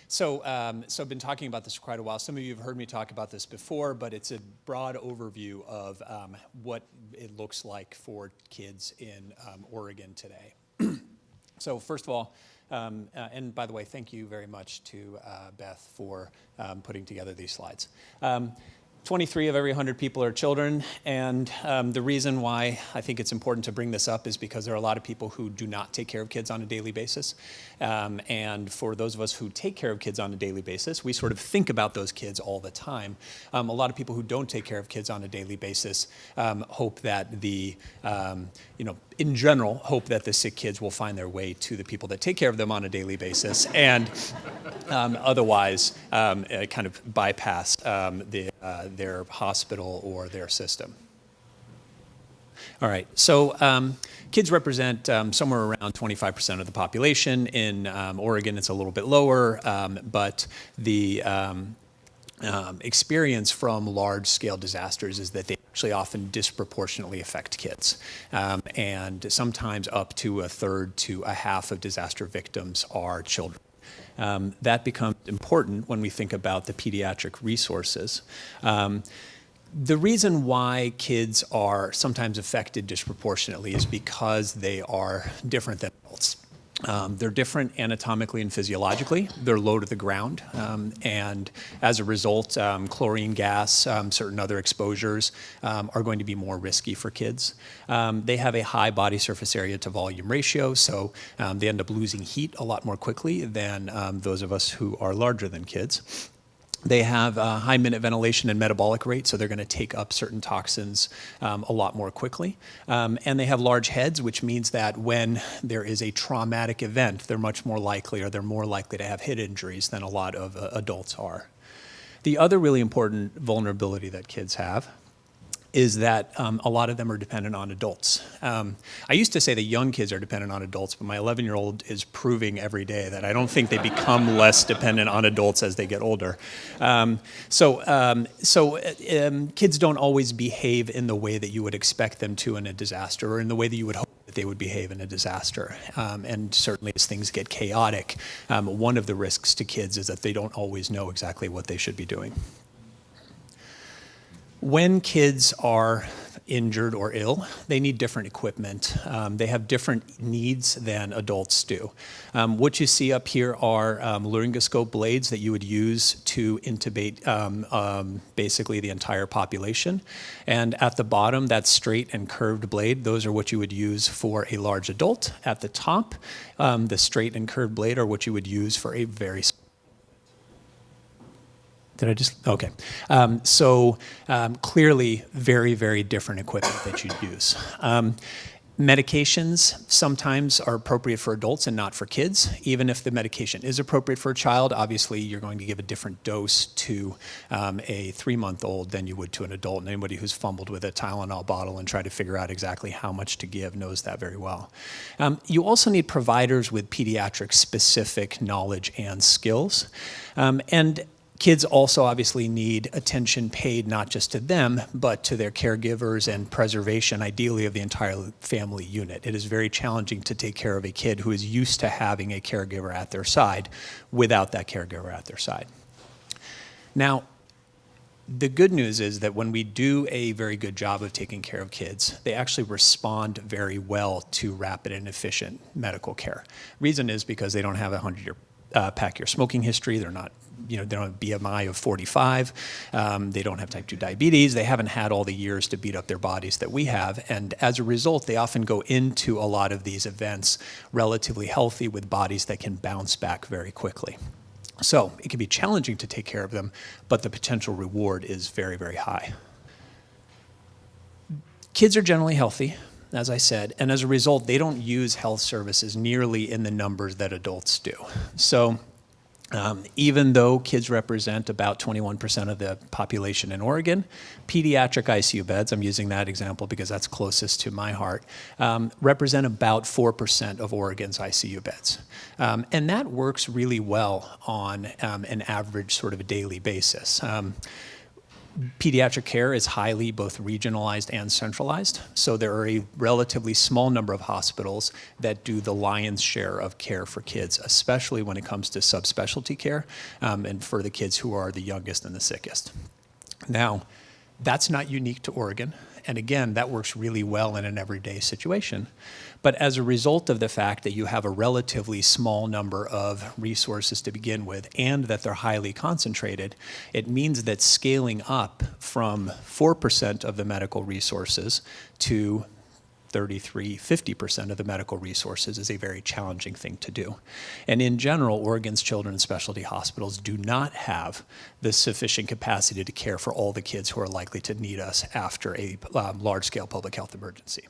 So I've been talking about this for quite a while. Some of you have heard me talk about this before, but it's a broad overview of what it looks like for kids in Oregon today. So first of all, and by the way, thank you very much to Beth for putting together these slides. 23 of every 100 people are children, and the reason why I think it's important to bring this up is because there are a lot of people who do not take care of kids on a daily basis. And for those of us who take care of kids on a daily basis, we sort of think about those kids all the time. A lot of people who don't take care of kids on a daily basis hope that in general, hope that the sick kids will find their way to the people that take care of them on a daily basis, and otherwise kind of bypass their hospital or their system. All right, so kids represent somewhere around 25% of the population. In Oregon, it's a little bit lower, but the experience from large-scale disasters is that they actually often disproportionately affect kids. And sometimes up to a third to a half of disaster victims are children. That becomes important when we think about the pediatric resources. The reason why kids are sometimes affected disproportionately is because they are different than adults. They're different anatomically and physiologically. They're low to the ground, and as a result, chlorine gas, certain other exposures are going to be more risky for kids. They have a high body surface area to volume ratio, so they end up losing heat a lot more quickly than those of us who are larger than kids. They have a high minute ventilation and metabolic rate, so they're going to take up certain toxins a lot more quickly. And they have large heads, which means that when there is a traumatic event, they're much more likely, or they're more likely to have head injuries than a lot of adults are. The other really important vulnerability that kids have is that a lot of them are dependent on adults. I used to say that young kids are dependent on adults, but my 11-year-old is proving every day that I don't think they become less dependent on adults as they get older. Kids don't always behave in the way that you would expect them to in a disaster, or in the way that you would hope that they would behave in a disaster. And certainly as things get chaotic, one of the risks to kids is that they don't always know exactly what they should be doing. When kids are injured or ill, they need different equipment. They have different needs than adults do. What you see up here are laryngoscope blades that you would use to intubate basically the entire population. And at the bottom, that straight and curved blade, those are what you would use for a large adult. At the top, the straight and curved blade are what you would use for a very small. Did I just? Okay. Clearly very, very different equipment that you'd use. Medications sometimes are appropriate for adults and not for kids. Even if the medication is appropriate for a child, obviously you're going to give a different dose to a 3-month-old than you would to an adult. And anybody who's fumbled with a Tylenol bottle and tried to figure out exactly how much to give knows that very well. You also need providers with pediatric specific knowledge and skills. And kids also obviously need attention paid not just to them, but to their caregivers and preservation, ideally, of the entire family unit. It is very challenging to take care of a kid who is used to having a caregiver at their side without that caregiver at their side. Now, the good news is that when we do a very good job of taking care of kids, they actually respond very well to rapid and efficient medical care. Reason is because they don't have a 100-year pack-year smoking history. They're not, they don't have a BMI of 45. They don't have type 2 diabetes. They haven't had all the years to beat up their bodies that we have. And as a result, they often go into a lot of these events relatively healthy with bodies that can bounce back very quickly. So it can be challenging to take care of them, but the potential reward is very, very high. Kids are generally healthy, as I said, and as a result, they don't use health services nearly in the numbers that adults do. So even though kids represent about 21% of the population in Oregon, pediatric ICU beds, I'm using that example because that's closest to my heart, represent about 4% of Oregon's ICU beds. And that works really well on an average sort of a daily basis. Pediatric care is highly both regionalized and centralized, so there are a relatively small number of hospitals that do the lion's share of care for kids, especially when it comes to subspecialty care and for the kids who are the youngest and the sickest. Now, that's not unique to Oregon, and again, that works really well in an everyday situation. But as a result of the fact that you have a relatively small number of resources to begin with and that they're highly concentrated, it means that scaling up from 4% of the medical resources to 33, 50% of the medical resources is a very challenging thing to do. And in general, Oregon's children's specialty hospitals do not have the sufficient capacity to care for all the kids who are likely to need us after a large-scale public health emergency.